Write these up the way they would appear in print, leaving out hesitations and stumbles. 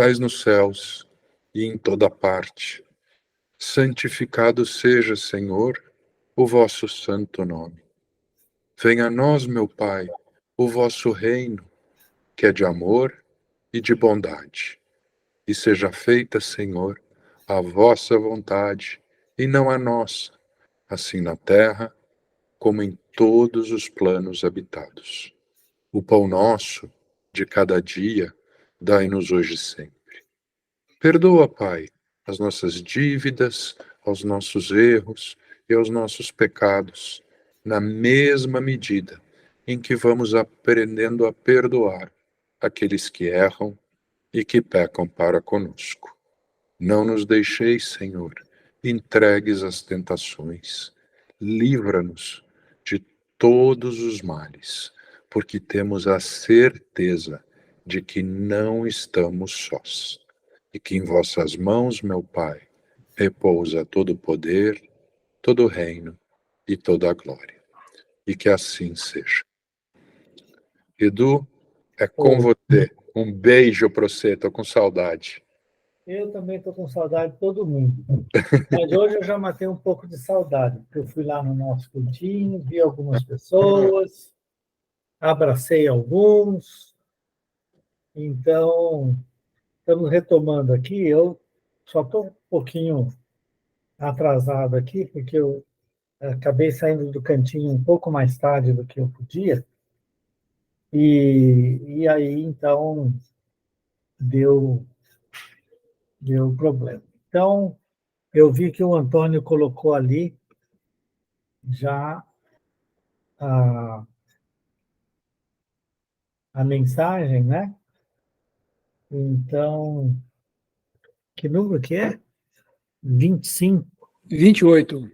estais nos céus e em toda parte, santificado seja, Senhor, o vosso santo nome. Venha a nós, meu Pai, o vosso reino, que é de amor e de bondade. E seja feita, Senhor, a vossa vontade, e não a nossa, assim na terra, como em todos os planos habitados. O pão nosso, de cada dia, dai-nos hoje sempre. Perdoa, Pai, as nossas dívidas, aos nossos erros e aos nossos pecados, na mesma medida em que vamos aprendendo a perdoar aqueles que erram e que pecam para conosco. Não nos deixeis, Senhor, entregues às tentações. Livra-nos de todos os males, porque temos a certeza de que não estamos sós, e que em vossas mãos, meu Pai, repousa todo o poder, todo o reino e toda a glória. E que assim seja. Edu, é com você. Um beijo para você, tô com saudade. Eu também estou com saudade de todo mundo. Mas hoje eu já matei um pouco de saudade, porque eu fui lá no nosso cantinho, vi algumas pessoas, abracei alguns. Então, estamos retomando aqui. Eu só estou um pouquinho atrasado aqui, porque eu acabei saindo do cantinho um pouco mais tarde do que eu podia. E aí, então, deu problema. Então, eu vi que o Antônio colocou ali já a mensagem, né? Então, que número que é? 25? 28.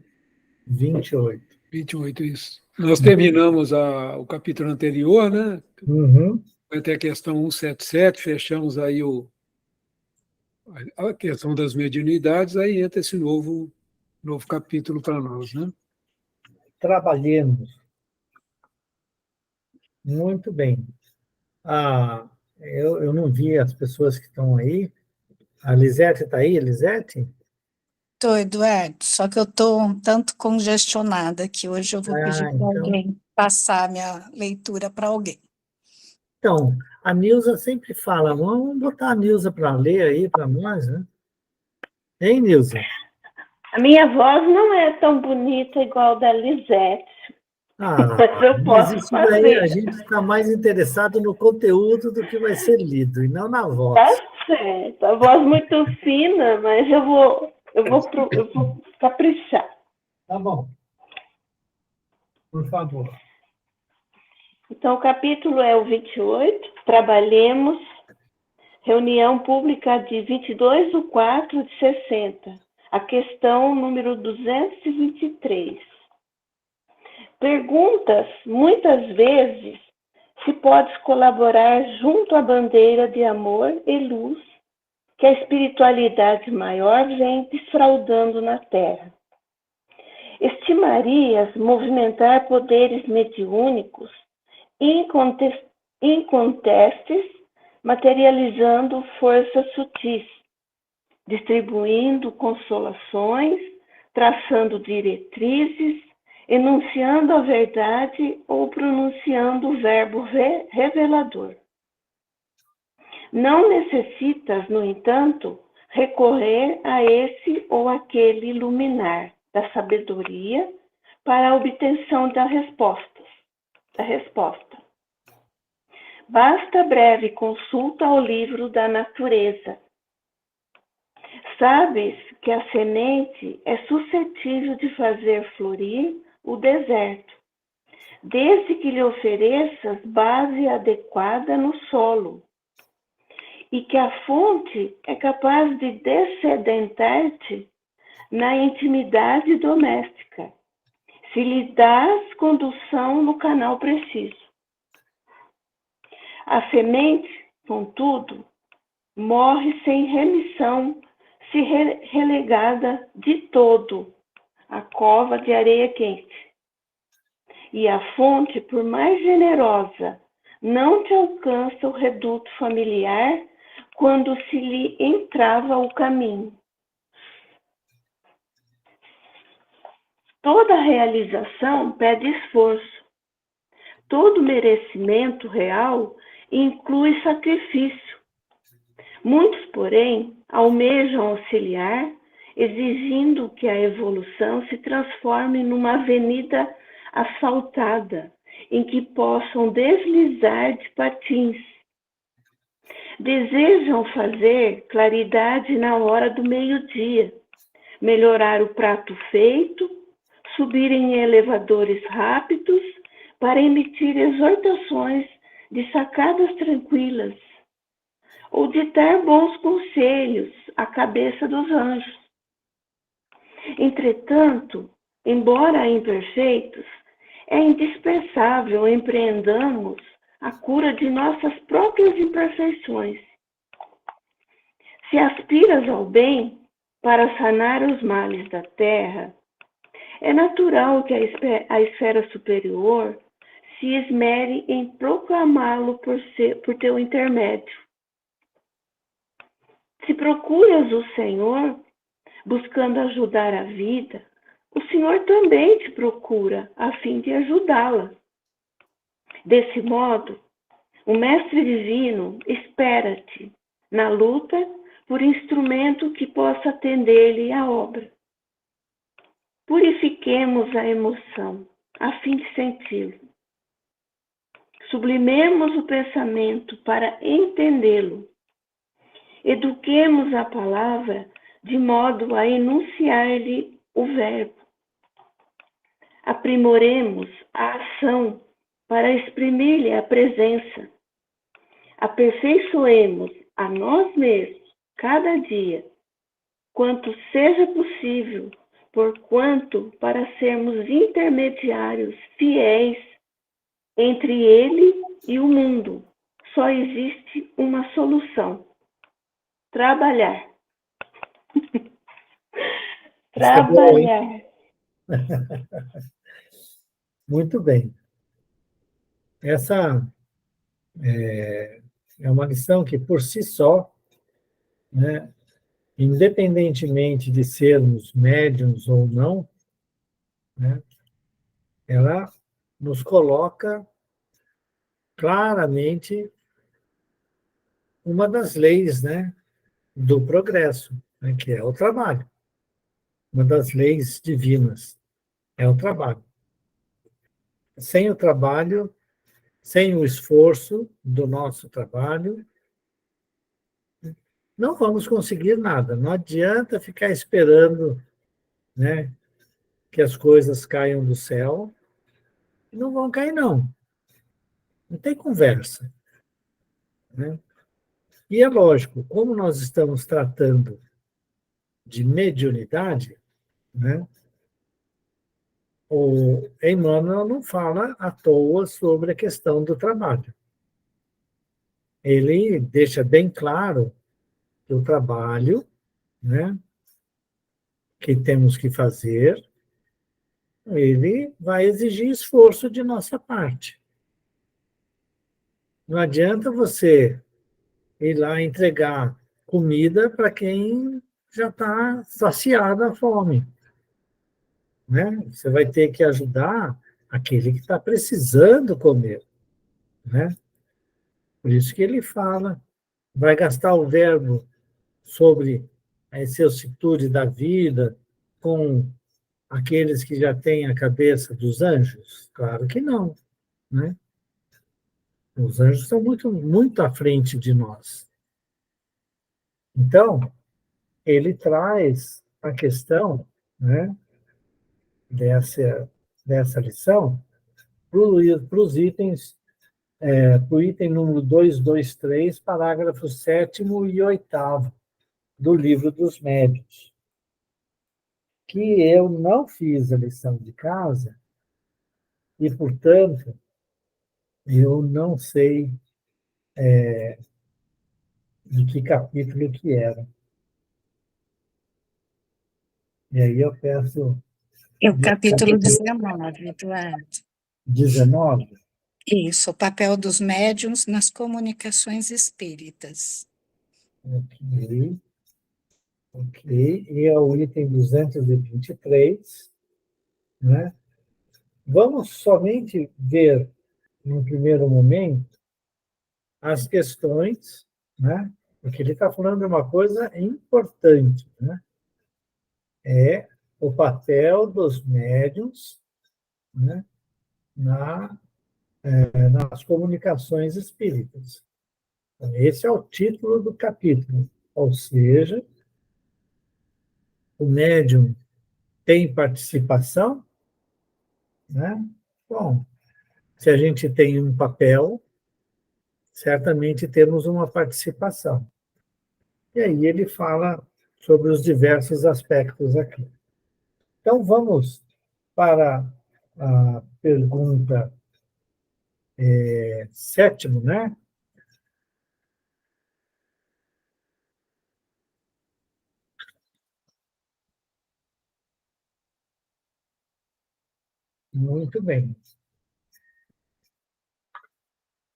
28. 28, isso. Nós terminamos o capítulo anterior, né? Uhum. Até a questão 177, fechamos aí a questão das mediunidades, aí entra esse novo capítulo para nós, né? Trabalhemos. Muito bem. Eu não vi as pessoas que estão aí. A Lisete está aí, Lisete? Estou, Eduardo, só que eu estou um tanto congestionada que hoje eu vou pedir para alguém passar a minha leitura para alguém. Então, a Nilza sempre fala, vamos botar a Nilza para ler aí para nós, né? Hein, Nilza? A minha voz não é tão bonita igual a da Lisete. Mas eu posso isso fazer. daí a gente está mais interessado no conteúdo do que vai ser lido, e não na voz. Tá certo. A voz muito fina, mas eu vou caprichar. Tá bom. Por favor. Então, o capítulo é o 28, Trabalhemos, reunião pública de 22/4/60, a questão número 223. Perguntas, muitas vezes, se podes colaborar junto à bandeira de amor e luz que a espiritualidade maior vem desfraudando na Terra. Estimarias movimentar poderes mediúnicos incontestes, materializando forças sutis, distribuindo consolações, traçando diretrizes, enunciando a verdade ou pronunciando o verbo revelador. Não necessitas, no entanto, recorrer a esse ou aquele luminar da sabedoria para a obtenção da resposta. Basta breve consulta ao livro da natureza. Sabes que a semente é suscetível de fazer florir o deserto, desde que lhe ofereças base adequada no solo, e que a fonte é capaz de dessedentar-te na intimidade doméstica, se lhe dás condução no canal preciso. A semente, contudo, morre sem remissão, se relegada de todo à cova de areia quente. E a fonte, por mais generosa, não te alcança o reduto familiar quando se lhe entrava o caminho. Toda realização pede esforço. Todo merecimento real inclui sacrifício. Muitos, porém, almejam auxiliar, exigindo que a evolução se transforme numa avenida asfaltada, em que possam deslizar de patins. Desejam fazer claridade na hora do meio-dia, melhorar o prato feito, subir em elevadores rápidos para emitir exortações de sacadas tranquilas, ou ditar bons conselhos à cabeça dos anjos. Entretanto, embora imperfeitos, é indispensável empreendamos a cura de nossas próprias imperfeições. Se aspiras ao bem para sanar os males da terra, é natural que a esfera superior se esmere em proclamá-lo por teu intermédio. Se procuras o Senhor, buscando ajudar a vida, o Senhor também te procura, a fim de ajudá-la. Desse modo, o Mestre Divino espera-te na luta por instrumento que possa atender-lhe a obra. Purifiquemos a emoção, a fim de senti-lo. Sublimemos o pensamento para entendê-lo. Eduquemos a palavra de modo a enunciar-lhe o verbo. Aprimoremos a ação para exprimir-lhe a presença. Aperfeiçoemos a nós mesmos, cada dia, quanto seja possível, porquanto, para sermos intermediários fiéis entre ele e o mundo, só existe uma solução: trabalhar. Trabalhar. Muito bem. Essa é uma lição que, por si só, né, independentemente de sermos médiuns ou não, né, ela nos coloca claramente uma das leis, né, do progresso, né, que é o trabalho. Uma das leis divinas é o trabalho. Sem o trabalho, sem o esforço do nosso trabalho, não vamos conseguir nada. Não adianta ficar esperando, né, que as coisas caiam do céu. Não vão cair, não. Não tem conversa, né? E é lógico, como nós estamos tratando de mediunidade, né, o Emmanuel não fala à toa sobre a questão do trabalho. Ele deixa bem claro que o trabalho, né, que temos que fazer, ele vai exigir esforço de nossa parte. Não adianta você ir lá entregar comida para quem já está saciado a fome, né? Você vai ter que ajudar aquele que está precisando comer, né? Por isso que ele fala, vai gastar o verbo sobre a vicissitude da vida com aqueles que já têm a cabeça dos anjos? Claro que não, né? Os anjos estão muito, muito à frente de nós. Então, ele traz a questão, né, dessa lição para os itens, para o item número 223, parágrafos 7º e 8º do Livro dos Médiuns, que eu não fiz a lição de casa e, portanto, eu não sei de que capítulo que era. E aí eu peço... É o capítulo 19, Eduardo. 19? Isso, o papel dos médiuns nas comunicações espíritas. Ok. Ok. E é o item 223, né? Vamos somente ver, no primeiro momento, as questões, né? Porque ele está falando de uma coisa importante, né? É o papel dos médiuns, né? Nas comunicações espíritas. Então, esse é o título do capítulo, ou seja, o médium tem participação, né? Bom, se a gente tem um papel, certamente temos uma participação. E aí ele fala sobre os diversos aspectos aqui. Então, vamos para a pergunta sétima, né? Muito bem.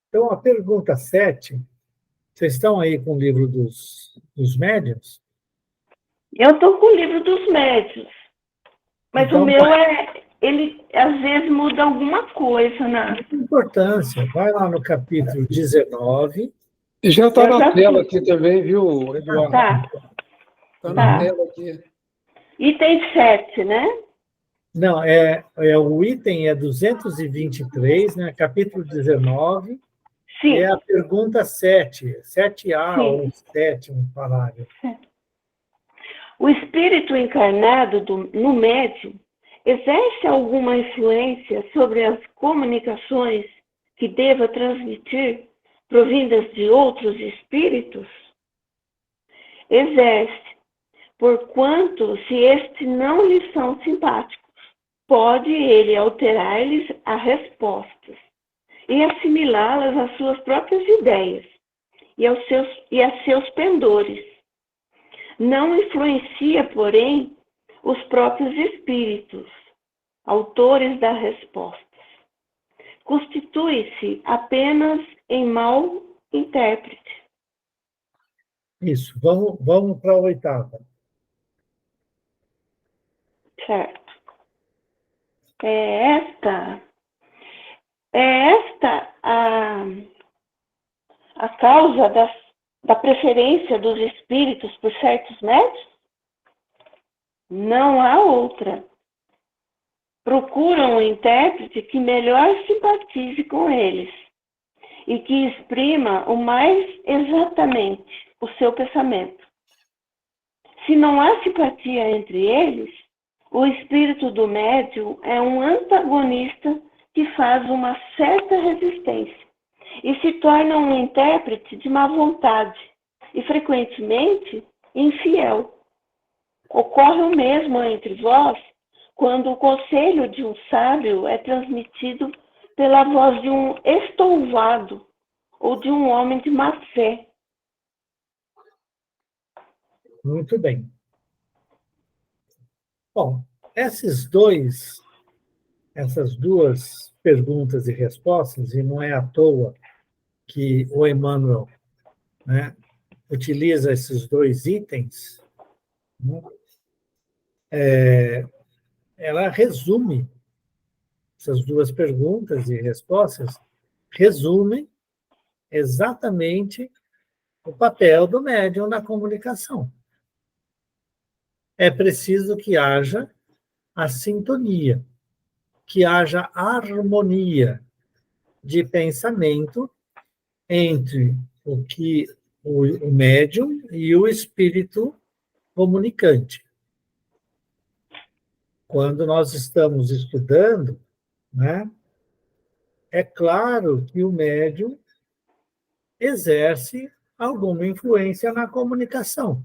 Então, a pergunta 7, vocês estão aí com o livro dos médiuns? Eu estou com o livro dos médios, mas Então, o meu ele às vezes muda alguma coisa, né? não tem importância. Vai lá no capítulo 19. E já está Eu na já tela fiz. aqui também, viu, Eduardo? Tá, Está na tá. tela aqui. Item 7, né? Não, o item é 223, né? Capítulo 19, Sim, é a pergunta 7, 7A sim. ou 7, um parágrafo. O espírito encarnado no médium exerce alguma influência sobre as comunicações que deva transmitir provindas de outros espíritos? Exerce, porquanto, se estes não lhe são simpáticos, pode ele alterar-lhes as respostas e assimilá-las às suas próprias ideias e a seus pendores. Não influencia, porém, os próprios espíritos, autores das respostas. Constitui-se apenas em mau intérprete. Isso, vamos para a 8ª. Certo. É esta a causa da preferência dos espíritos por certos médios? Não há outra. Procuram um intérprete que melhor simpatize com eles e que exprima o mais exatamente o seu pensamento. Se não há simpatia entre eles, o espírito do médium é um antagonista que faz uma certa resistência e se torna um intérprete de má vontade e, frequentemente, infiel. Ocorre o mesmo entre vós quando o conselho de um sábio é transmitido pela voz de um estouvado ou de um homem de má fé. Muito bem. Bom, essas duas perguntas e respostas, e não é à toa que o Emmanuel, né, utiliza esses dois itens, né, ela resume, essas duas perguntas e respostas, resumem exatamente o papel do médium na comunicação. É preciso que haja a sintonia, que haja harmonia de pensamento entre o que o médium e o espírito comunicante. Quando nós estamos estudando, né, é claro que o médium exerce alguma influência na comunicação.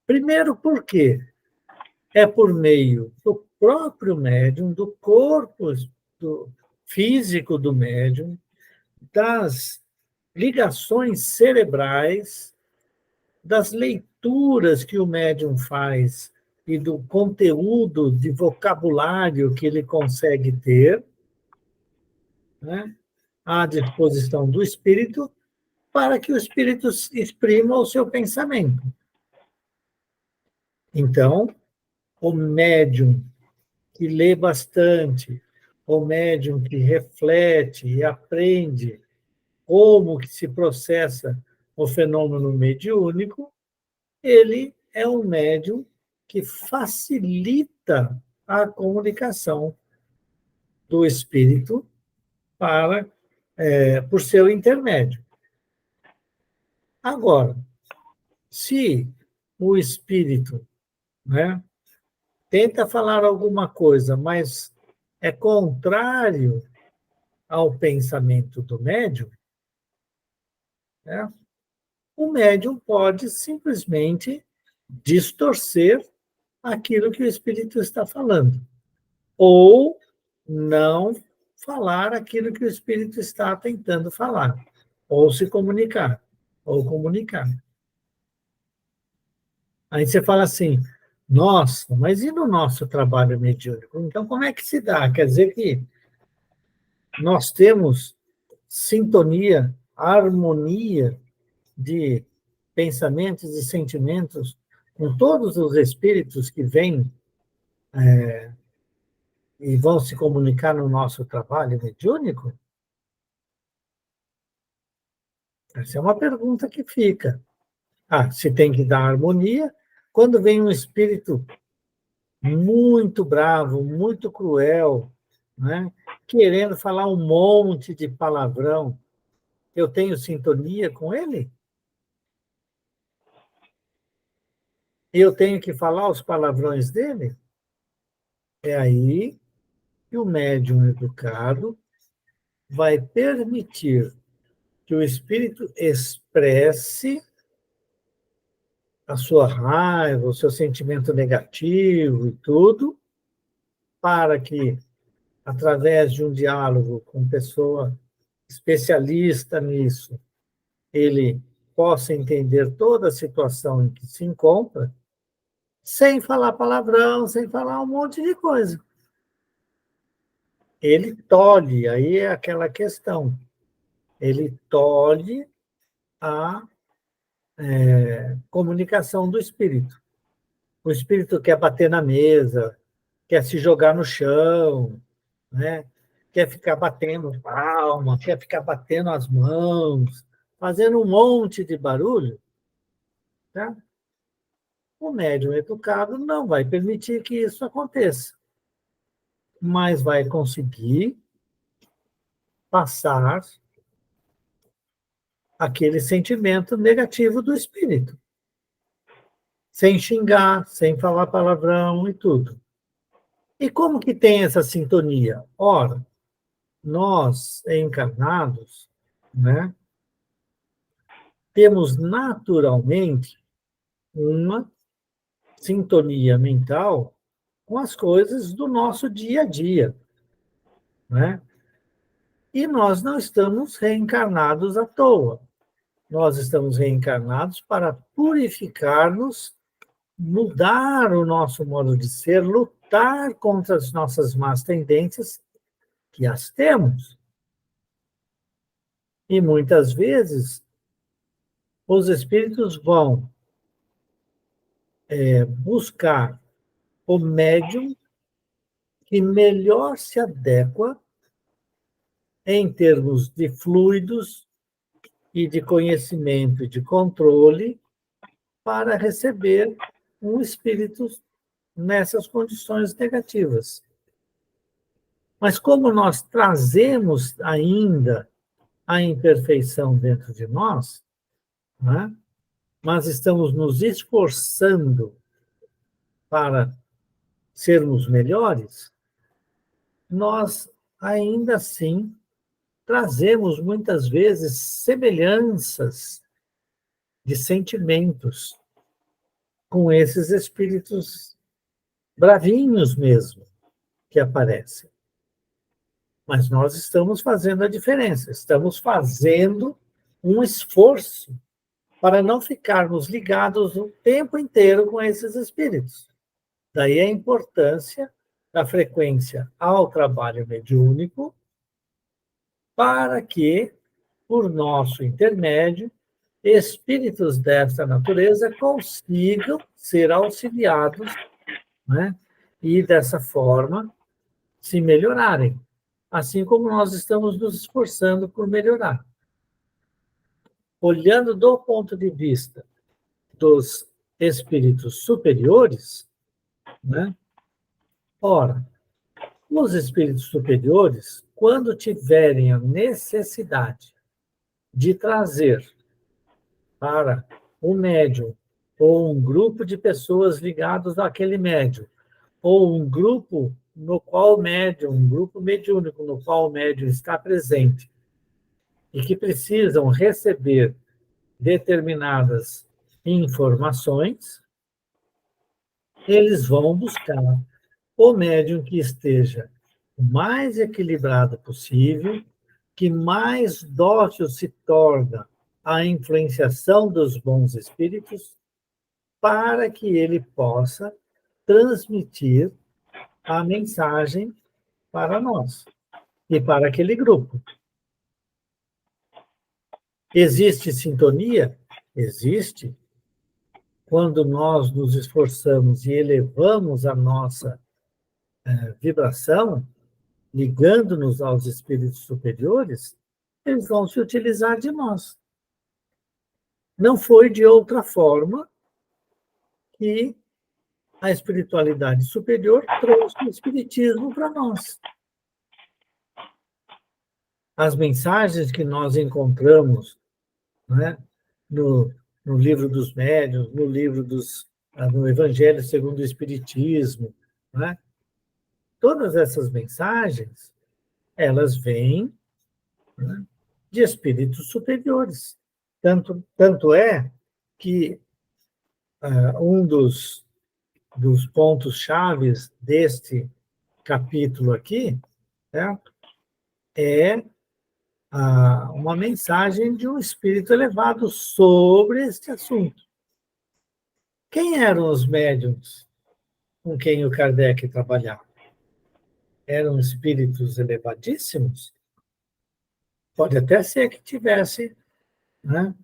Primeiro, por quê? É por meio do próprio médium, do corpo físico do médium, das ligações cerebrais, das leituras que o médium faz e do conteúdo de vocabulário que ele consegue ter, né, à disposição do espírito, para que o espírito exprima o seu pensamento. Então, o médium que lê bastante, o médium que reflete e aprende como que se processa o fenômeno mediúnico, ele é um médium que facilita a comunicação do espírito por seu intermédio. Agora, se o espírito, né, tenta falar alguma coisa, mas é contrário ao pensamento do médium, né, o médium pode simplesmente distorcer aquilo que o espírito está falando, ou não falar aquilo que o espírito está tentando falar, ou se comunicar, ou comunicar. Aí você fala assim, nossa, mas e no nosso trabalho mediúnico? Então, como é que se dá? Quer dizer que nós temos sintonia, harmonia de pensamentos e sentimentos com todos os espíritos que vêm e vão se comunicar no nosso trabalho mediúnico? Essa é uma pergunta que fica. Se tem que dar harmonia, quando vem um espírito muito bravo, muito cruel, né, querendo falar um monte de palavrão, eu tenho sintonia com ele? Eu tenho que falar os palavrões dele? É aí que o médium educado vai permitir que o espírito expresse a sua raiva, o seu sentimento negativo e tudo, para que, através de um diálogo com pessoa especialista nisso, ele possa entender toda a situação em que se encontra, sem falar palavrão, sem falar um monte de coisa. Ele tolhe, aí é aquela questão, ele tolhe a comunicação do espírito. O espírito quer bater na mesa, quer se jogar no chão, né? Quer ficar batendo palma, quer ficar batendo as mãos, fazendo um monte de barulho, tá? O médium educado não vai permitir que isso aconteça, mas vai conseguir passar aquele sentimento negativo do espírito, sem xingar, sem falar palavrão e tudo. E como que tem essa sintonia? Ora, nós, encarnados, né, temos naturalmente uma sintonia mental com as coisas do nosso dia a dia, né? E nós não estamos reencarnados à toa. Nós estamos reencarnados para purificar-nos, mudar o nosso modo de ser, lutar contra as nossas más tendências, que as temos. E muitas vezes os espíritos vão buscar o médium que melhor se adequa em termos de fluidos e de conhecimento e de controle para receber um espírito nessas condições negativas. Mas como nós trazemos ainda a imperfeição dentro de nós, né, mas estamos nos esforçando para sermos melhores, nós ainda assim trazemos muitas vezes semelhanças de sentimentos com esses espíritos bravinhos mesmo que aparecem. Mas nós estamos fazendo a diferença, estamos fazendo um esforço para não ficarmos ligados o tempo inteiro com esses espíritos. Daí a importância da frequência ao trabalho mediúnico, para que por nosso intermédio, espíritos dessa natureza consigam ser auxiliados, né? E, dessa forma, se melhorarem, assim como nós estamos nos esforçando por melhorar. Olhando do ponto de vista dos espíritos superiores, né? Ora, os espíritos superiores, quando tiverem a necessidade de trazer para um médium ou um grupo de pessoas ligados àquele médium, ou um grupo no qual o médium, um grupo mediúnico no qual o médium está presente e que precisam receber determinadas informações, eles vão buscar o médium que esteja o mais equilibrado possível, que mais dócil se torna à influenciação dos bons espíritos, para que ele possa transmitir a mensagem para nós e para aquele grupo. Existe sintonia? Existe. Quando nós nos esforçamos e elevamos a nossa vibração, ligando-nos aos espíritos superiores, eles vão se utilizar de nós. Não foi de outra forma que a espiritualidade superior trouxe o espiritismo para nós. As mensagens que nós encontramos, né, no livro dos médiuns, no Evangelho segundo o Espiritismo, né, todas essas mensagens, elas vêm, né, de espíritos superiores. Tanto é que um dos pontos chaves deste capítulo aqui, certo? É uma mensagem de um espírito elevado sobre este assunto. Quem eram os médiuns com quem o Kardec trabalhava? Eram espíritos elevadíssimos? Pode até ser que tivesse, né?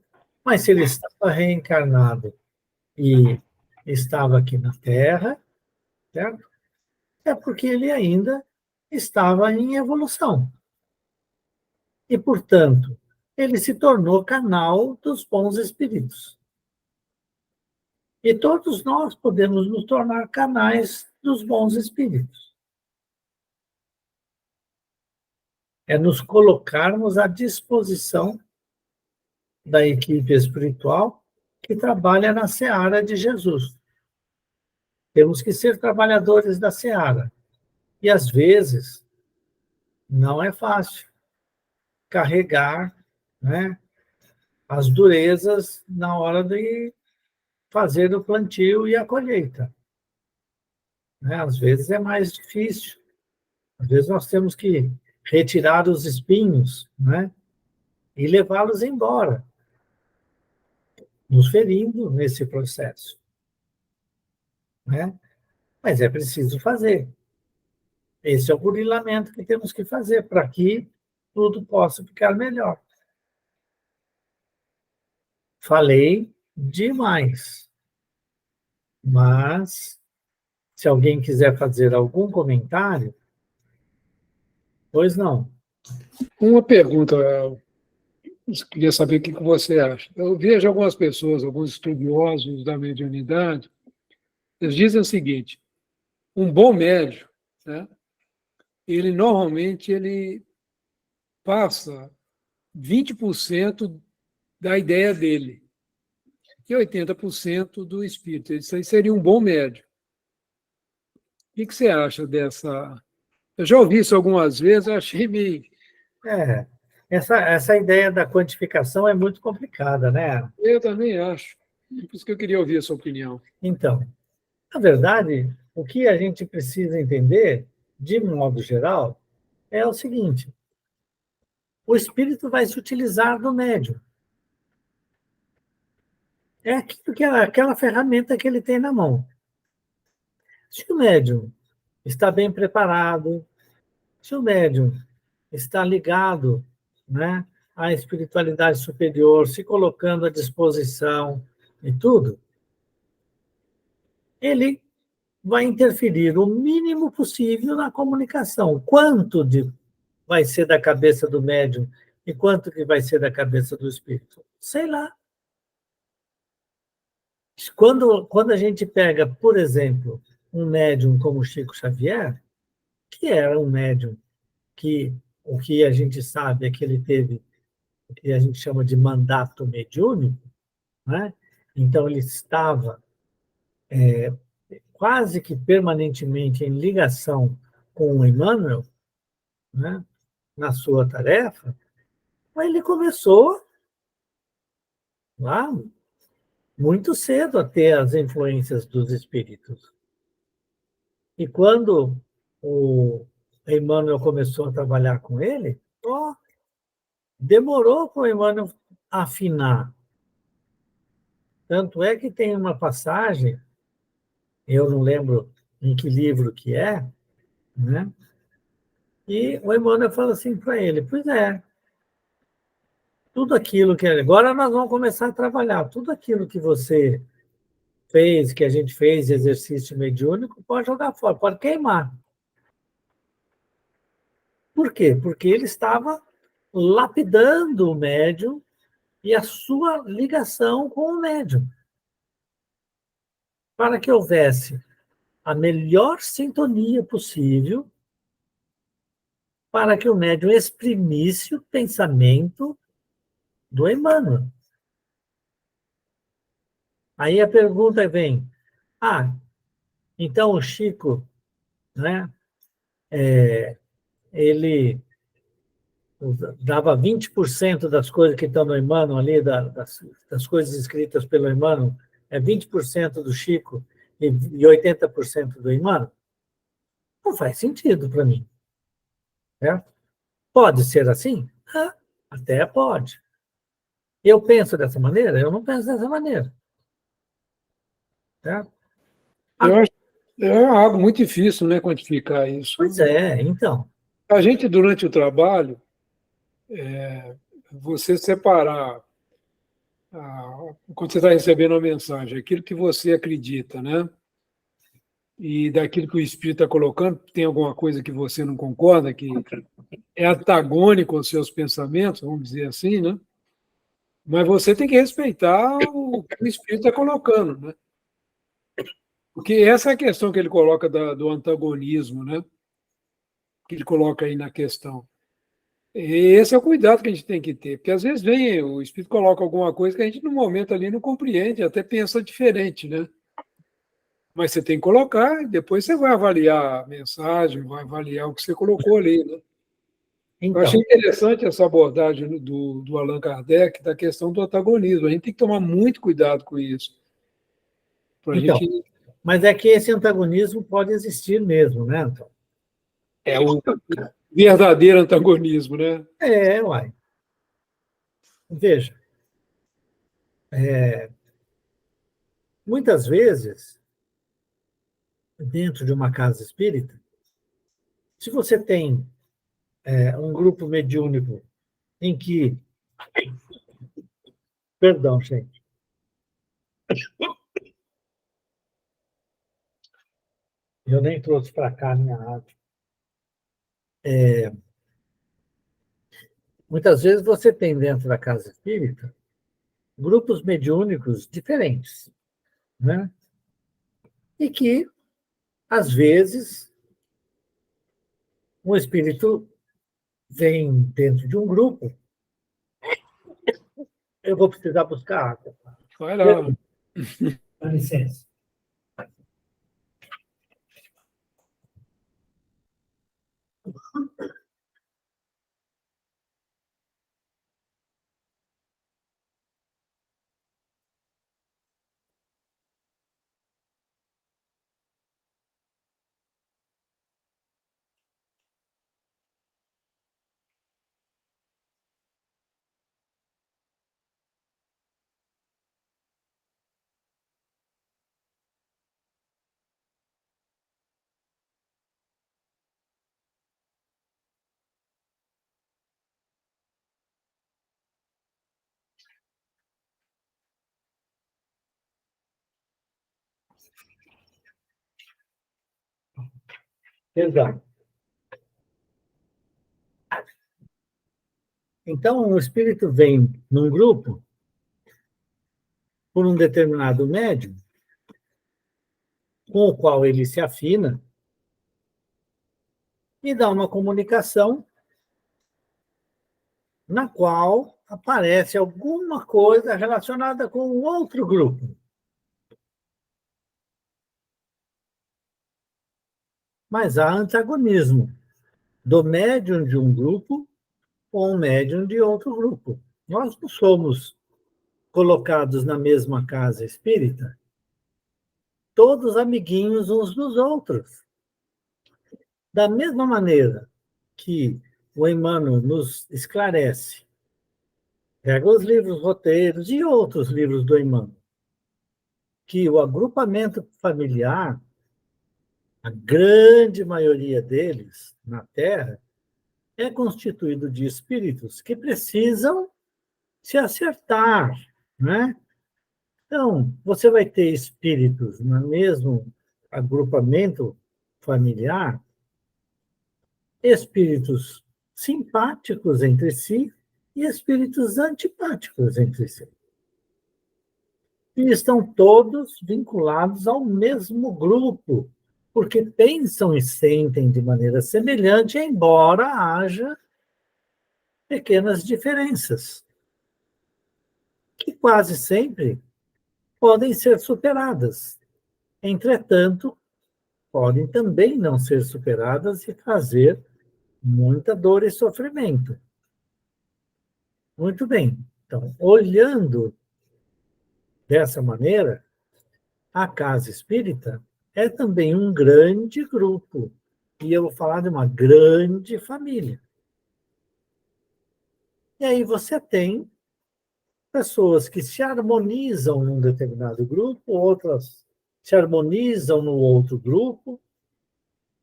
Mas se ele estava reencarnado e estava aqui na Terra, certo? É porque ele ainda estava em evolução. E, portanto, ele se tornou canal dos bons espíritos. E todos nós podemos nos tornar canais dos bons espíritos. É nos colocarmos à disposição da equipe espiritual que trabalha na seara de Jesus. Temos que ser trabalhadores da seara. E, às vezes, não é fácil carregar, né, as durezas na hora de fazer o plantio e a colheita. Né? Às vezes é mais difícil. Às vezes nós temos que retirar os espinhos, né, e levá-los embora, nos ferindo nesse processo. Né? Mas é preciso fazer. Esse é o burilamento que temos que fazer para que tudo possa ficar melhor. Falei demais, mas se alguém quiser fazer algum comentário, pois não. Uma pergunta, eu queria saber o que você acha. Eu vejo algumas pessoas, alguns estudiosos da mediunidade, eles dizem o seguinte: um bom médium, né, ele normalmente passa 20% da ideia dele e 80% do espírito. Isso aí seria um bom médium. O que você acha dessa? Eu já ouvi isso algumas vezes, eu achei meio... Essa ideia da quantificação é muito complicada, né? Eu também acho. Por isso que eu queria ouvir a sua opinião. Então, na verdade, o que a gente precisa entender, de modo geral, é o seguinte: o espírito vai se utilizar do médium. É aquela ferramenta que ele tem na mão. Se o médium está bem preparado, se o médium está ligado, né, a espiritualidade superior, se colocando à disposição e tudo, ele vai interferir o mínimo possível na comunicação. Quanto vai ser da cabeça do médium e quanto que vai ser da cabeça do espírito? Sei lá. Quando a gente pega, por exemplo, um médium como Chico Xavier, que era um médium que o que a gente sabe é que ele teve o que a gente chama de mandato mediúnico, né? Então ele estava quase que permanentemente em ligação com o Emmanuel, né? Na sua tarefa, mas ele começou lá muito cedo a ter as influências dos espíritos. E quando o Emmanuel começou a trabalhar com ele, demorou para o Emmanuel afinar. Tanto é que tem uma passagem, eu não lembro em que livro que é, né? E o Emmanuel fala assim para ele: pois é, tudo aquilo que. Agora nós vamos começar a trabalhar, tudo aquilo que você fez, que a gente fez, exercício mediúnico, pode jogar fora, pode queimar. Por quê? Porque ele estava lapidando o médium e a sua ligação com o médium, para que houvesse a melhor sintonia possível, para que o médium exprimisse o pensamento do Emmanuel. Aí a pergunta vem: então o Chico, né, ele dava 20% das coisas que estão no Emmanuel ali, das coisas escritas pelo Emmanuel, é 20% do Chico e 80% do Emmanuel? Não faz sentido para mim. Certo? Pode ser assim? Até pode. Eu penso dessa maneira? Eu não penso dessa maneira. Certo? Eu acho que é algo muito difícil, né, quantificar isso. Pois é, então. A gente, durante o trabalho, você separar, quando você está recebendo uma mensagem, aquilo que você acredita, né? E daquilo que o espírito está colocando, tem alguma coisa que você não concorda, que é antagônico aos seus pensamentos, vamos dizer assim, né? Mas você tem que respeitar o que o espírito está colocando, né? Porque essa é a questão que ele coloca do antagonismo, né? Que ele coloca aí na questão. E esse é o cuidado que a gente tem que ter, porque às vezes vem, o espírito coloca alguma coisa que a gente no momento ali não compreende, até pensa diferente, né? Mas você tem que colocar, e depois você vai avaliar a mensagem, vai avaliar o que você colocou ali, né? Eu achei Então, interessante essa abordagem do Allan Kardec da questão do antagonismo. A gente tem que tomar muito cuidado com isso. Pra então, gente, mas é que esse antagonismo pode existir mesmo, né, Antônio? é o verdadeiro antagonismo, né? Uai. Veja, muitas vezes, dentro de uma casa espírita, se você tem um grupo mediúnico em que. Perdão, gente. Eu nem trouxe para cá a minha água. Muitas vezes você tem dentro da casa espírita grupos mediúnicos diferentes, né? E que, às vezes, um espírito vem dentro de um grupo. Eu vou precisar buscar água. Vai lá. Dá licença. Exato. Então, o espírito vem num grupo por um determinado médium, com o qual ele se afina, e dá uma comunicação na qual aparece alguma coisa relacionada com um outro grupo. Mas há antagonismo do médium de um grupo com o médium de outro grupo. Nós não somos colocados na mesma casa espírita, todos amiguinhos uns dos outros. Da mesma maneira que o Emmanuel nos esclarece, pega os livros roteiros e outros livros do Emmanuel, que o agrupamento familiar, a grande maioria deles na Terra, é constituído de espíritos que precisam se acertar, né? Então, você vai ter espíritos no mesmo agrupamento familiar, espíritos simpáticos entre si e espíritos antipáticos entre si. E estão todos vinculados ao mesmo grupo, porque pensam e sentem de maneira semelhante, embora haja pequenas diferenças, que quase sempre podem ser superadas. Entretanto, podem também não ser superadas e trazer muita dor e sofrimento. Muito bem. Então, olhando dessa maneira, a casa espírita é também um grande grupo. E eu vou falar de uma grande família. E aí você tem pessoas que se harmonizam num determinado grupo, outras se harmonizam no outro grupo,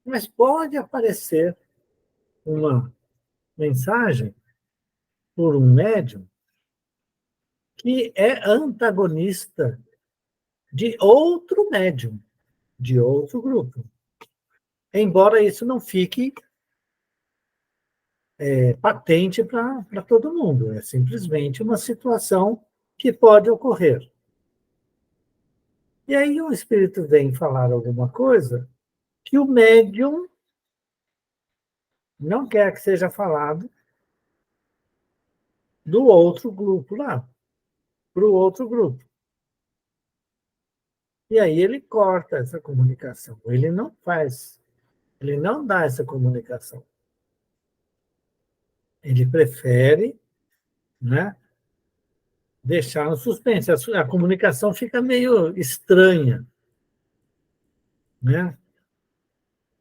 mas pode aparecer uma mensagem por um médium que é antagonista de outro médium, de outro grupo. Embora isso não fique patente para todo mundo, é simplesmente uma situação que pode ocorrer. E aí o espírito vem falar alguma coisa que o médium não quer que seja falado do outro grupo lá, para o outro grupo. E aí ele corta essa comunicação, ele não dá essa comunicação. Ele prefere, né, deixar no suspense. A comunicação fica meio estranha, né?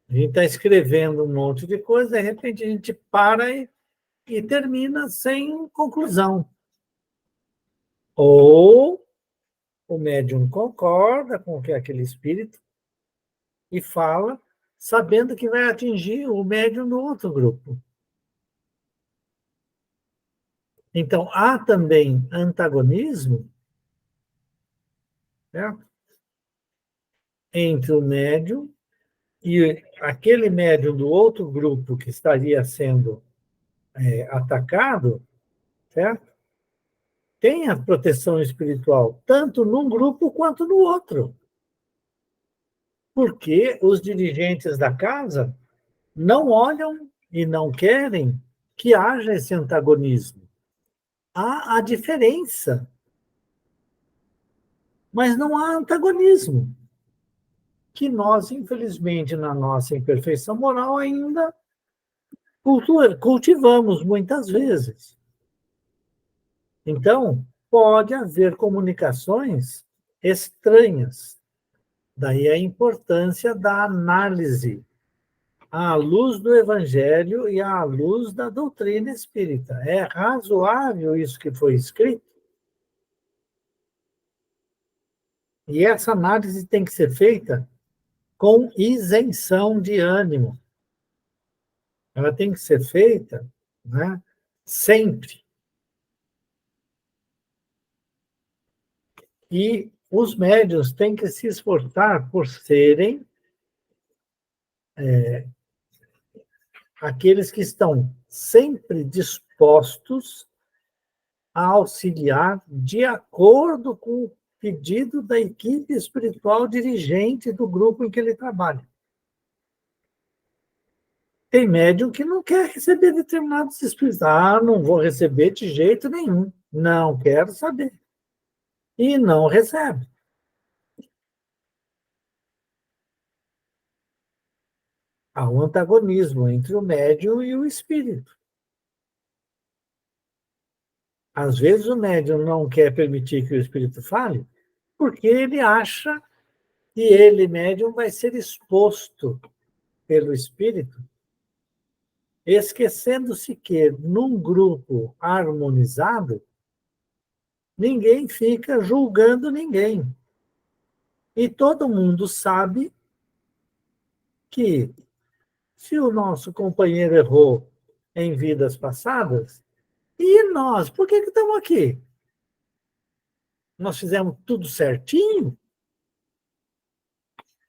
A gente está escrevendo um monte de coisa, de repente a gente para e termina sem conclusão. Ou o médium concorda com o que é aquele espírito e fala, sabendo que vai atingir o médium do outro grupo. Então, há também antagonismo, certo? Entre o médium e aquele médium do outro grupo que estaria sendo atacado, certo? Tem a proteção espiritual, tanto num grupo quanto no outro. Porque os dirigentes da casa não olham e não querem que haja esse antagonismo. Há a diferença, mas não há antagonismo, que nós, infelizmente, na nossa imperfeição moral, ainda cultivamos muitas vezes. Então, pode haver comunicações estranhas. Daí a importância da análise à luz do Evangelho e à luz da doutrina espírita. É razoável isso que foi escrito? E essa análise tem que ser feita com isenção de ânimo. Ela tem que ser feita, né, sempre. E os médiuns têm que se esforçar por serem aqueles que estão sempre dispostos a auxiliar de acordo com o pedido da equipe espiritual dirigente do grupo em que ele trabalha. Tem médium que não quer receber determinados espíritos. Não vou receber de jeito nenhum. Não quero saber. E não recebe. Há um antagonismo entre o médium e o espírito. Às vezes o médium não quer permitir que o espírito fale, porque ele acha que ele, médium, vai ser exposto pelo espírito, esquecendo-se que, num grupo harmonizado, ninguém fica julgando ninguém. E todo mundo sabe que, se o nosso companheiro errou em vidas passadas, e nós, por que estamos aqui? Nós fizemos tudo certinho?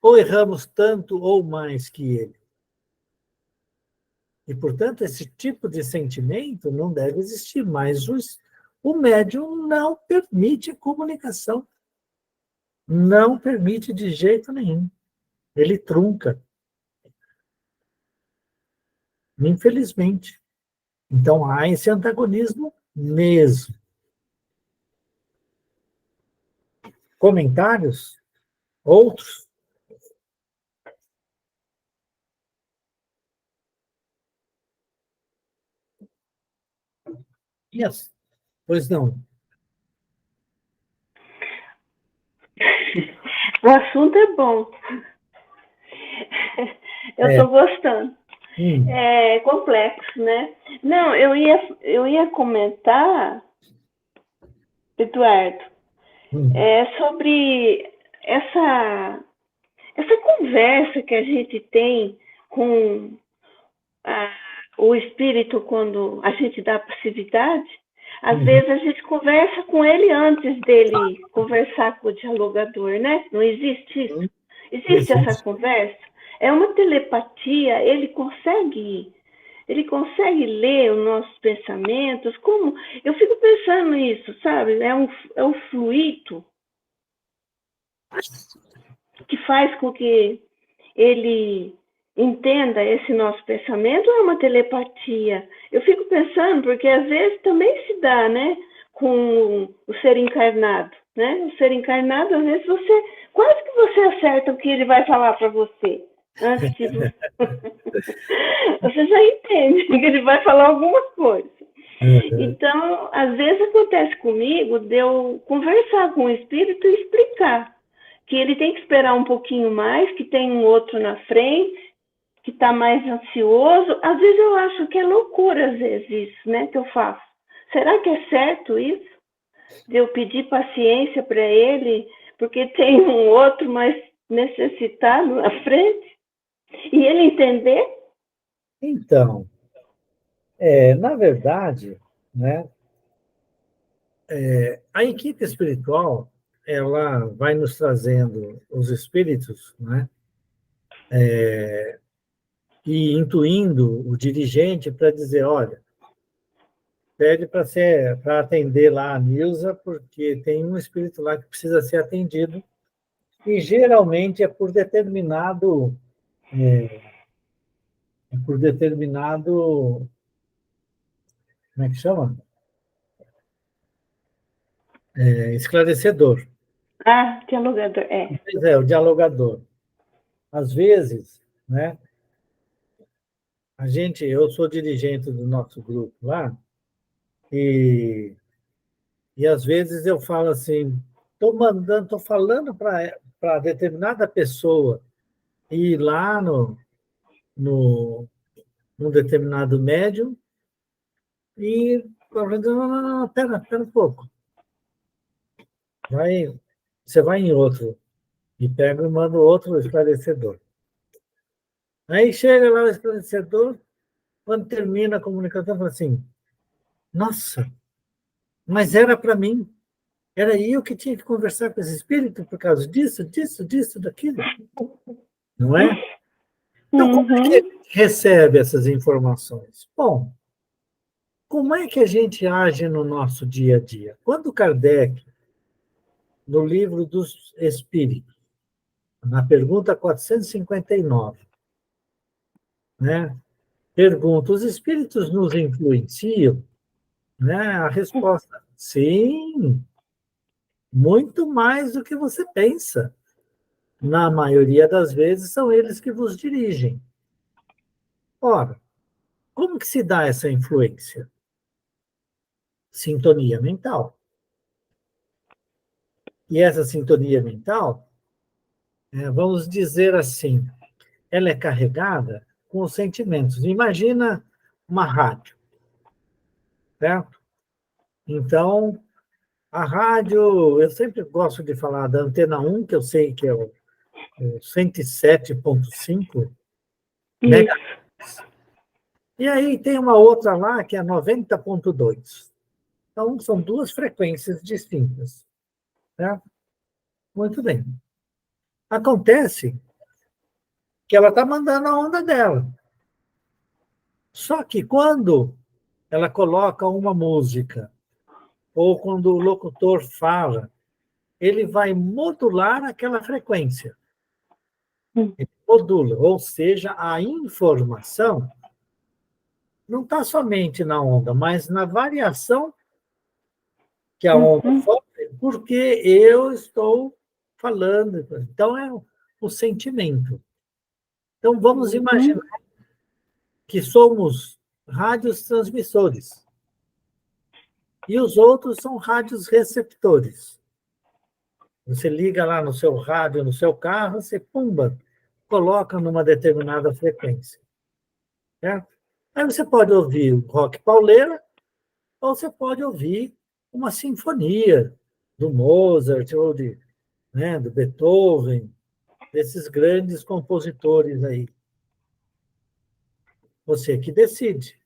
Ou erramos tanto ou mais que ele? E, portanto, esse tipo de sentimento não deve existir, mas o médium não permite a comunicação. Não permite de jeito nenhum. Ele trunca. Infelizmente. Então, há esse antagonismo mesmo. Comentários? Outros? Yes. Pois não. O assunto é bom. Eu estou gostando. É complexo, né? Não, eu ia comentar, Eduardo, sobre essa conversa que a gente tem com o espírito quando a gente dá passividade. Às vezes a gente conversa com ele antes dele conversar com o dialogador, né? Não existe isso? Existe essa conversa? É uma telepatia, ele consegue ler os nossos pensamentos. Como? Eu fico pensando nisso, sabe? É um fluido que faz com que ele entenda esse nosso pensamento, ou é uma telepatia? Eu fico pensando, porque às vezes também se dá, né, com o ser encarnado, né? O ser encarnado, às vezes quase que você acerta o que ele vai falar para você. Antes de você já entende que ele vai falar alguma coisa. Então, às vezes acontece comigo de eu conversar com o espírito e explicar que ele tem que esperar um pouquinho mais, que tem um outro na frente, que está mais ansioso. Às vezes eu acho que é loucura, às vezes, isso, né, que eu faço. Será que é certo isso? De eu pedir paciência para ele, porque tem um outro mais necessitado na frente? E ele entender? Então, na verdade, né, a equipe espiritual, ela vai nos trazendo os espíritos, né, e intuindo o dirigente para dizer, olha, pede para atender lá a Nilza, porque tem um espírito lá que precisa ser atendido, e geralmente é por determinado como é que chama? Esclarecedor. Dialogador, Pois é, o dialogador. Às vezes, né, eu sou dirigente do nosso grupo lá, e às vezes eu falo assim, estou falando para determinada pessoa ir lá num determinado médium, e não, pera um pouco. Você vai em outro, e pega e manda outro esclarecedor. Aí chega lá o esclarecedor, quando termina a comunicação, fala assim, nossa, mas era para mim. Era eu que tinha que conversar com esse espírito por causa disso, daquilo. Não é? Então, como é que a Uhum. gente recebe essas informações? Bom, como é que a gente age no nosso dia a dia? Quando Kardec, no livro dos Espíritos, na pergunta 459, né, pergunta: os espíritos nos influenciam? Né? A resposta: sim, muito mais do que você pensa. Na maioria das vezes, são eles que vos dirigem. Ora, como que se dá essa influência? Sintonia mental. E essa sintonia mental, vamos dizer assim, ela é carregada com os sentimentos. Imagina uma rádio, certo? Então, a rádio, eu sempre gosto de falar da antena 1, que eu sei que é o 107,5 Isso. megahertz. E aí tem uma outra lá que é 90,2. Então, são duas frequências distintas, certo? Muito bem. Acontece que ela está mandando a onda dela. Só que quando ela coloca uma música, ou quando o locutor fala, ele vai modular aquela frequência. Ele modula, ou seja, a informação não está somente na onda, mas na variação que a onda Uhum. sofre, porque eu estou falando. Então, é o sentimento. Então, vamos imaginar Uhum. que somos rádios transmissores e os outros são rádios receptores. Você liga lá no seu rádio, no seu carro, você, pumba, coloca numa determinada frequência. Certo? Aí você pode ouvir o rock pauleira, ou você pode ouvir uma sinfonia do Mozart, ou do Beethoven, desses grandes compositores aí. Você que decide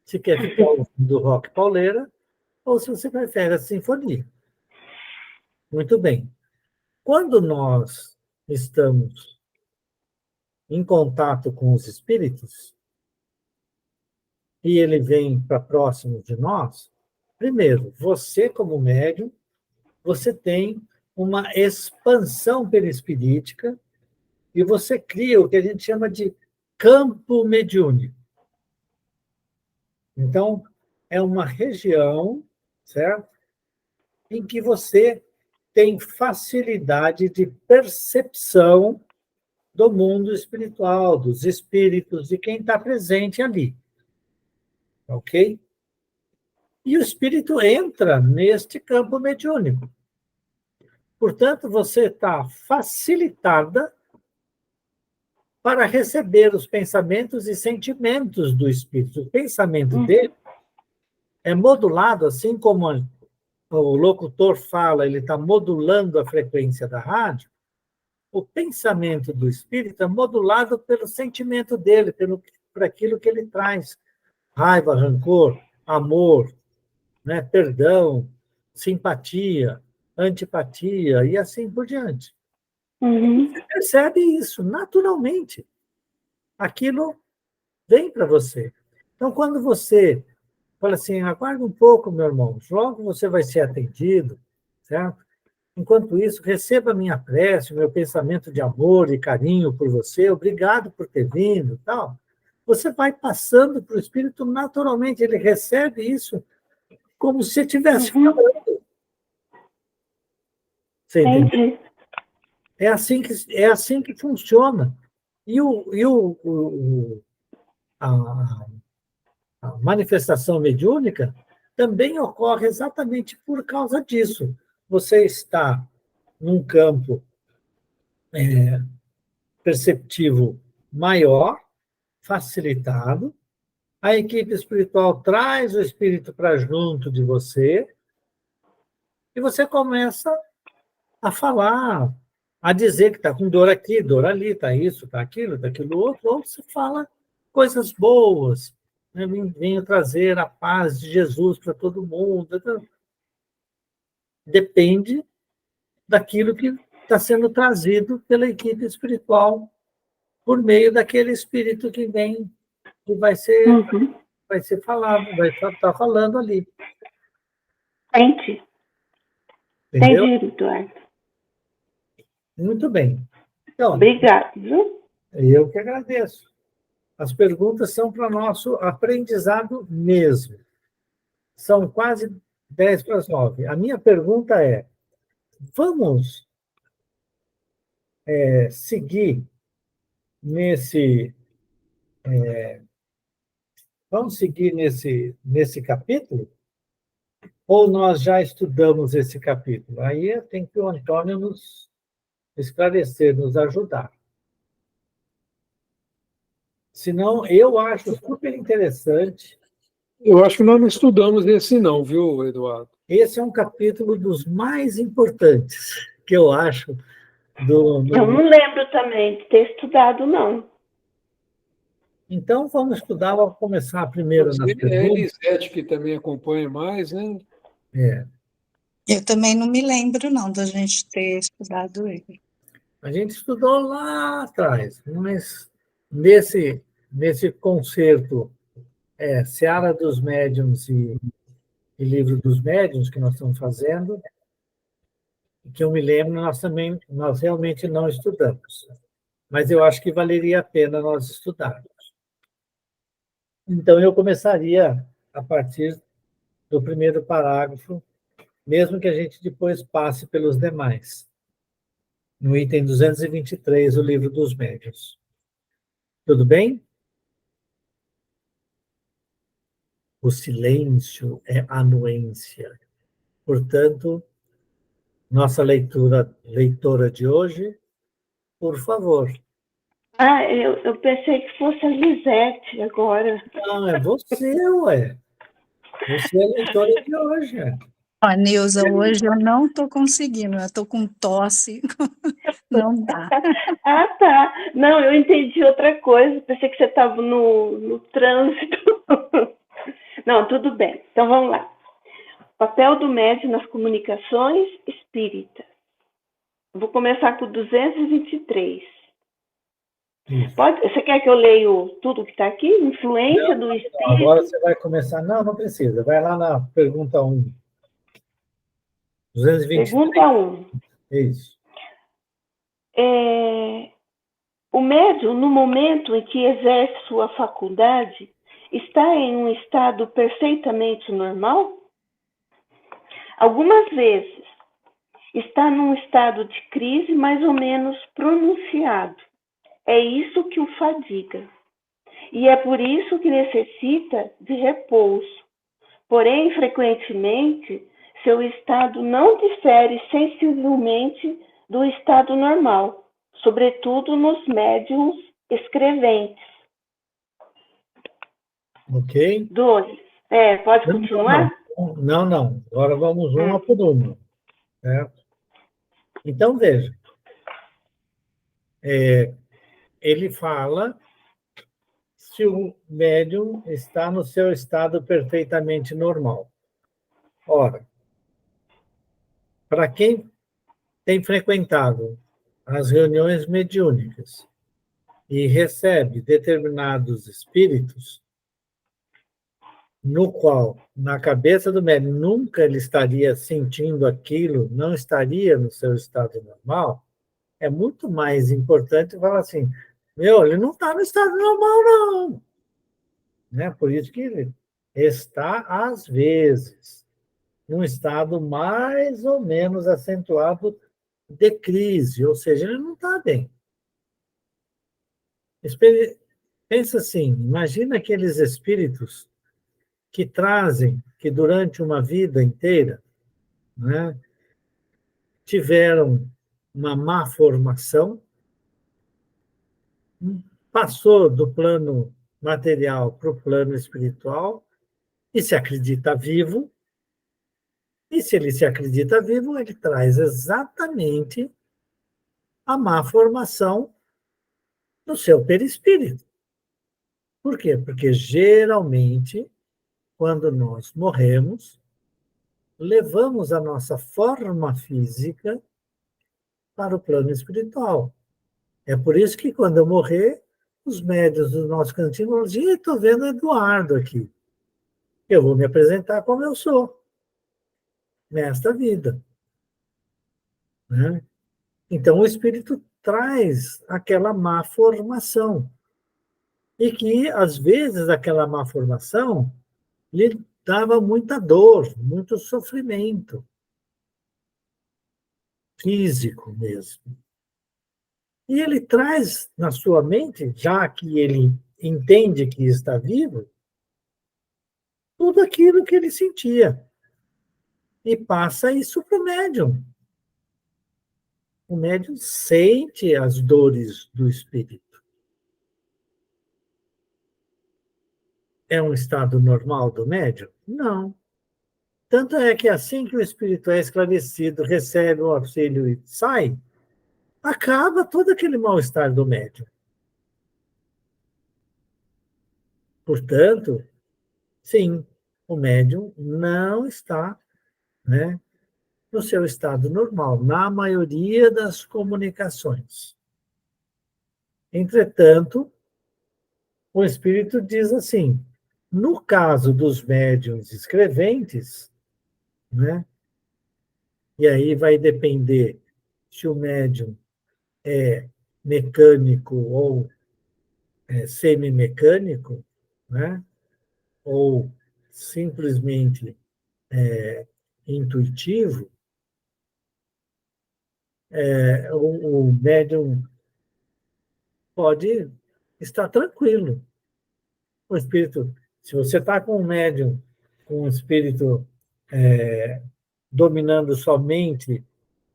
se quer ficar ouvindo rock pauleira ou se você prefere a sinfonia. Muito bem. Quando nós estamos em contato com os espíritos e ele vem para próximo de nós, primeiro, você como médium, você tem uma expansão perispirítica e você cria o que a gente chama de campo mediúnico. Então, é uma região, certo? Em que você tem facilidade de percepção do mundo espiritual, dos espíritos, de quem está presente ali. Ok? E o espírito entra neste campo mediúnico. Portanto, você está facilitada para receber os pensamentos e sentimentos do espírito. O pensamento dele é modulado, assim como o locutor fala, ele está modulando a frequência da rádio. O pensamento do espírito é modulado pelo sentimento dele, por aquilo que ele traz. Raiva, rancor, amor, né, perdão, simpatia, antipatia e assim por diante. Uhum. Você percebe isso naturalmente. Aquilo vem para você. Então, quando você fala assim, aguarda um pouco, meu irmão, logo você vai ser atendido, certo? Enquanto isso, receba a minha prece, o meu pensamento de amor e carinho por você, obrigado por ter vindo, tal. Você vai passando para o espírito naturalmente, ele recebe isso como se estivesse Uhum. falando. Você entendeu? Entendi. É assim que funciona. A, a manifestação mediúnica também ocorre exatamente por causa disso. Você está num campo perceptivo maior, facilitado, a equipe espiritual traz o espírito para junto de você e você começa a falar, a dizer que está com dor aqui, dor ali, está isso, está aquilo outro, ou você fala coisas boas, né? Venho trazer a paz de Jesus para todo mundo. Depende daquilo que está sendo trazido pela equipe espiritual por meio daquele espírito que vem, que vai ser falado, vai estar falando ali. Entendi. Entendeu? Entendi, Eduardo. Muito bem. Então, Obrigado, viu? eu que agradeço. As perguntas são para nosso aprendizado mesmo. São quase 10 para as 9. A minha pergunta é: vamos seguir nesse nesse capítulo? Ou nós já estudamos esse capítulo? Aí tem que o Antônio nos esclarecer, nos ajudar. Senão, eu acho super interessante. Eu acho que nós não estudamos esse não, viu, Eduardo? Esse é um capítulo dos mais importantes, que eu acho. Eu não lembro também de ter estudado, não. Então, vamos estudar, vamos começar primeiro nas É perguntas. Elisete que também acompanha mais, né? Eu também não me lembro, não, da gente ter estudado ele. A gente estudou lá atrás, mas nesse concerto Seara dos Médiuns e Livro dos Médiuns que nós estamos fazendo, que eu me lembro, nós realmente não estudamos. Mas eu acho que valeria a pena nós estudarmos. Então, eu começaria a partir do primeiro parágrafo, mesmo que a gente depois passe pelos demais. No item 223 do Livro dos Médiuns. Tudo bem? O silêncio é anuência. Portanto, nossa leitora de hoje, por favor. Ah, eu pensei que fosse a Lisete agora. Não, é você, ué. Você é a leitora de hoje. Ó, Neuza, hoje eu não estou conseguindo, eu estou com tosse, não dá. Ah, tá. Não, eu entendi outra coisa. Pensei que você estava no trânsito. Não, tudo bem. Então, vamos lá. Papel do médium nas comunicações espíritas. Vou começar com o 223. Você quer que eu leia tudo que está aqui? Influência do espírito? Agora você vai começar. Não precisa. Vai lá na pergunta 1. 223. Pergunta 1. Isso. O médium, no momento em que exerce sua faculdade, está em um estado perfeitamente normal? Algumas vezes está num estado de crise mais ou menos pronunciado. É isso que o fadiga. E é por isso que necessita de repouso. Porém, frequentemente, seu estado não difere sensivelmente do estado normal, sobretudo nos médiuns escreventes. Ok? 2. Pode continuar? Não. Agora vamos uma por uma. Certo? Então, veja. Ele fala se o médium está no seu estado perfeitamente normal. Ora, para quem tem frequentado as reuniões mediúnicas e recebe determinados espíritos, no qual, na cabeça do médium, nunca ele estaria sentindo aquilo, não estaria no seu estado normal, é muito mais importante falar assim, ele não está no estado normal, não. Né? Por isso que ele está, às vezes, num estado mais ou menos acentuado de crise, ou seja, ele não está bem. Pensa assim, imagina aqueles espíritos que trazem, que durante uma vida inteira, né, tiveram uma má formação, passou do plano material para o plano espiritual e se acredita vivo, e se ele se acredita vivo, ele traz exatamente a má formação no seu perispírito. Por quê? Porque geralmente, quando nós morremos, levamos a nossa forma física para o plano espiritual. É por isso que, quando eu morrer, os médios do nosso cantinho vão dizer: estou vendo Eduardo aqui. Eu vou me apresentar como eu sou, nesta vida. Né? Então, o espírito traz aquela má formação. E que, às vezes, aquela má formação lhe dava muita dor, muito sofrimento, físico mesmo. E ele traz na sua mente, já que ele entende que está vivo, tudo aquilo que ele sentia. E passa isso para o médium. O médium sente as dores do espírito. É um estado normal do médium? Não. Tanto é que assim que o espírito é esclarecido, recebe o auxílio e sai, acaba todo aquele mal-estar do médium. Portanto, sim, o médium não está, né, no seu estado normal, na maioria das comunicações. Entretanto, o espírito diz assim: no caso dos médiuns escreventes, né, e aí vai depender se o médium é mecânico ou semimecânico, né, ou simplesmente intuitivo, o médium pode estar tranquilo. O espírito, se você está com um médium, com um espírito dominando somente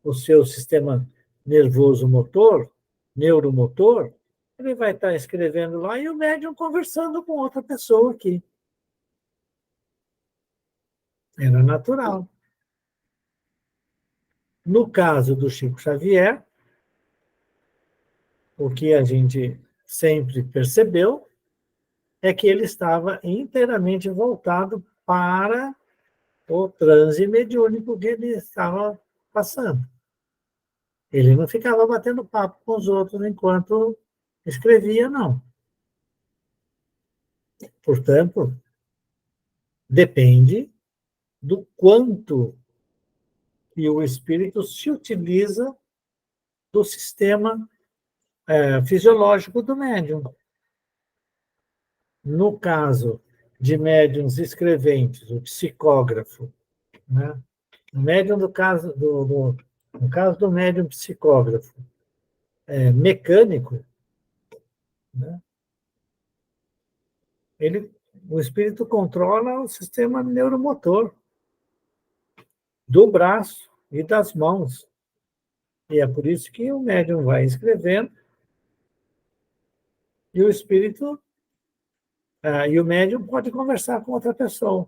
o seu sistema nervoso motor, neuromotor, ele vai estar escrevendo lá e o médium conversando com outra pessoa aqui. Era natural. No caso do Chico Xavier, o que a gente sempre percebeu é que ele estava inteiramente voltado para o transe mediúnico que ele estava passando. Ele não ficava batendo papo com os outros enquanto escrevia, não. Portanto, depende do quanto que o espírito se utiliza do sistema fisiológico do médium. No caso de médiums escreventes, o psicógrafo, né? O médium no caso do médium psicógrafo mecânico, né? O espírito controla o sistema neuromotor do braço e das mãos. E é por isso que o médium vai escrevendo e o espírito e o médium pode conversar com outra pessoa,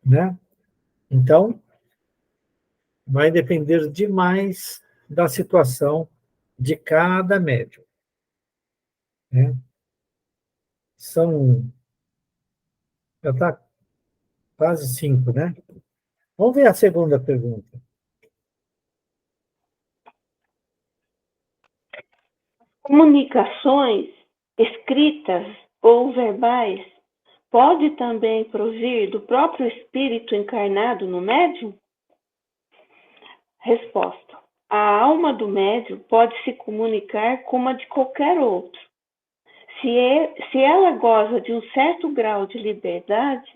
né? Então, vai depender demais da situação de cada médium, né? Já está quase 5, né? Vamos ver a segunda pergunta. Comunicações escritas ou verbais pode também provir do próprio espírito encarnado no médium? Resposta: a alma do médium pode se comunicar como a de qualquer outro. Se ela goza de um certo grau de liberdade,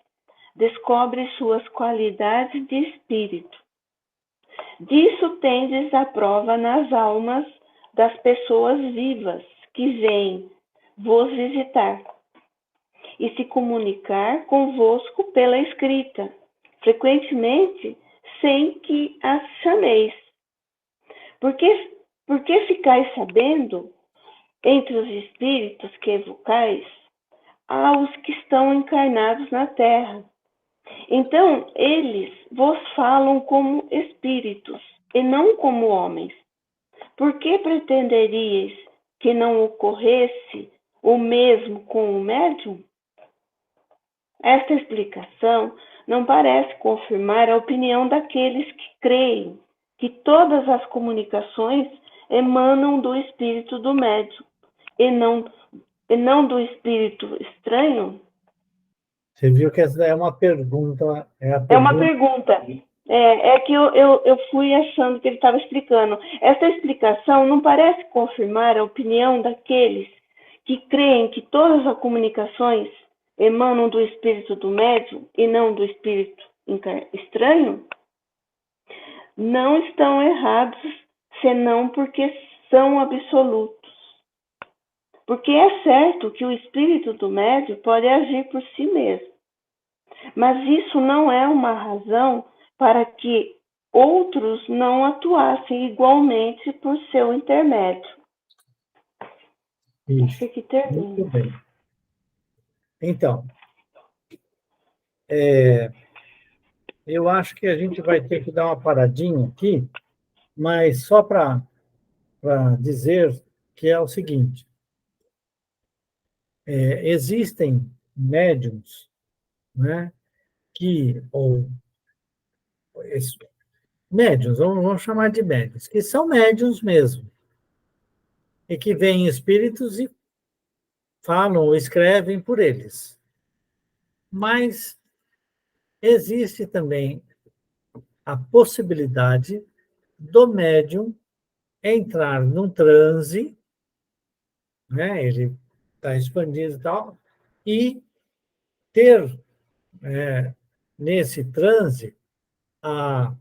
descobre suas qualidades de espírito. Disso tendes a prova nas almas das pessoas vivas que vêm vos visitar e se comunicar convosco pela escrita, frequentemente sem que as chameis. Porque ficais sabendo, entre os espíritos que evocais, há os que estão encarnados na terra. Então, eles vos falam como espíritos, e não como homens. Por que pretenderíeis que não ocorresse o mesmo com o médium? Esta explicação não parece confirmar a opinião daqueles que creem que todas as comunicações emanam do espírito do médium e não do espírito estranho? Você viu que essa é uma pergunta. É uma pergunta. É que eu fui achando que ele estava explicando. Essa explicação não parece confirmar a opinião daqueles que creem que todas as comunicações emanam do espírito do médium e não do espírito estranho? Não estão errados, senão porque são absolutos. Porque é certo que o espírito do médium pode agir por si mesmo. Mas isso não é uma razão para que outros não atuassem igualmente por seu intermédio. Isso. Acho que termina. Muito bem. Então, eu acho que a gente vai ter que dar uma paradinha aqui, mas só para dizer que é o seguinte: existem médiums, né, médiums, vamos chamar de médiums, que são médiums mesmo, e que veem espíritos e falam ou escrevem por eles. Mas existe também a possibilidade do médium entrar num transe, né? Ele está expandido e tal, e ter, nesse transe, a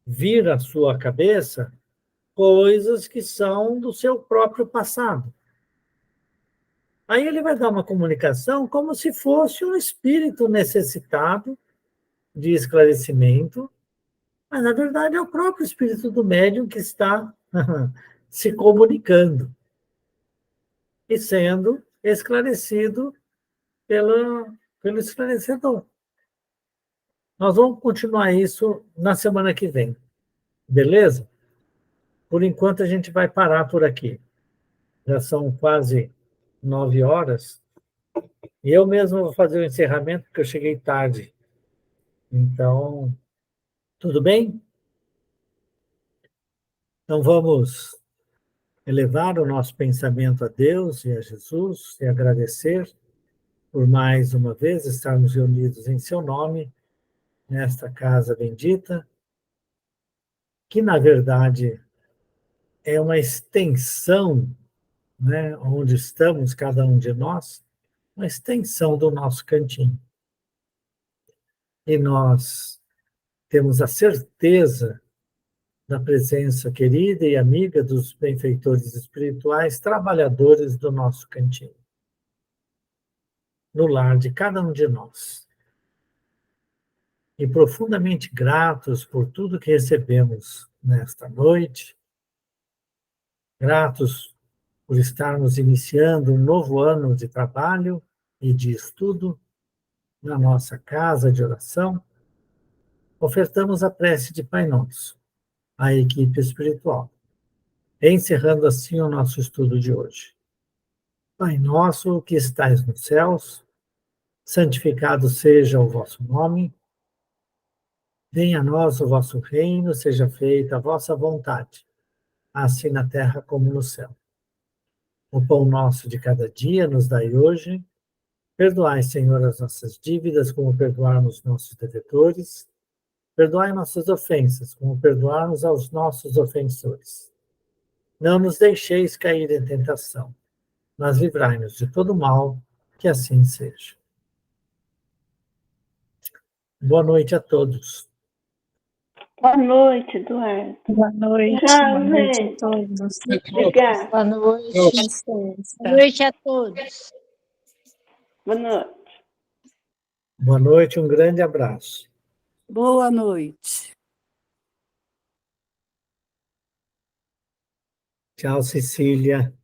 vir à sua cabeça coisas que são do seu próprio passado. Aí ele vai dar uma comunicação como se fosse um espírito necessitado de esclarecimento, mas, na verdade, é o próprio espírito do médium que está se comunicando e sendo esclarecido pelo esclarecedor. Nós vamos continuar isso na semana que vem, beleza? Por enquanto, a gente vai parar por aqui. Já são quase 9 horas, e eu mesmo vou fazer o encerramento, porque eu cheguei tarde. Então, tudo bem? Então, vamos elevar o nosso pensamento a Deus e a Jesus e agradecer por mais uma vez estarmos reunidos em seu nome, nesta casa bendita, que na verdade é uma extensão, né, onde estamos, cada um de nós, uma extensão do nosso cantinho. E nós temos a certeza da presença querida e amiga dos benfeitores espirituais, trabalhadores do nosso cantinho, no lar de cada um de nós. E profundamente gratos por tudo que recebemos nesta noite, gratos por estarmos iniciando um novo ano de trabalho e de estudo na nossa casa de oração, ofertamos a prece de Pai Nosso à equipe espiritual, encerrando assim o nosso estudo de hoje. Pai nosso que estais nos céus, santificado seja o vosso nome, venha a nós o vosso reino, seja feita a vossa vontade, assim na terra como no céu. O pão nosso de cada dia nos dai hoje. Perdoai, Senhor, as nossas dívidas, como perdoarmos nossos devedores. Perdoai nossas ofensas, como perdoarmos aos nossos ofensores. Não nos deixeis cair em tentação, mas livrai-nos de todo mal, que assim seja. Boa noite a todos. Boa noite, Eduardo. Boa noite, Tchau, boa noite a gente. todos. Obrigada. Boa noite, Tchau. licença. Boa noite a todos. Boa noite. Boa noite, um grande abraço. Boa noite. Tchau, Cecília.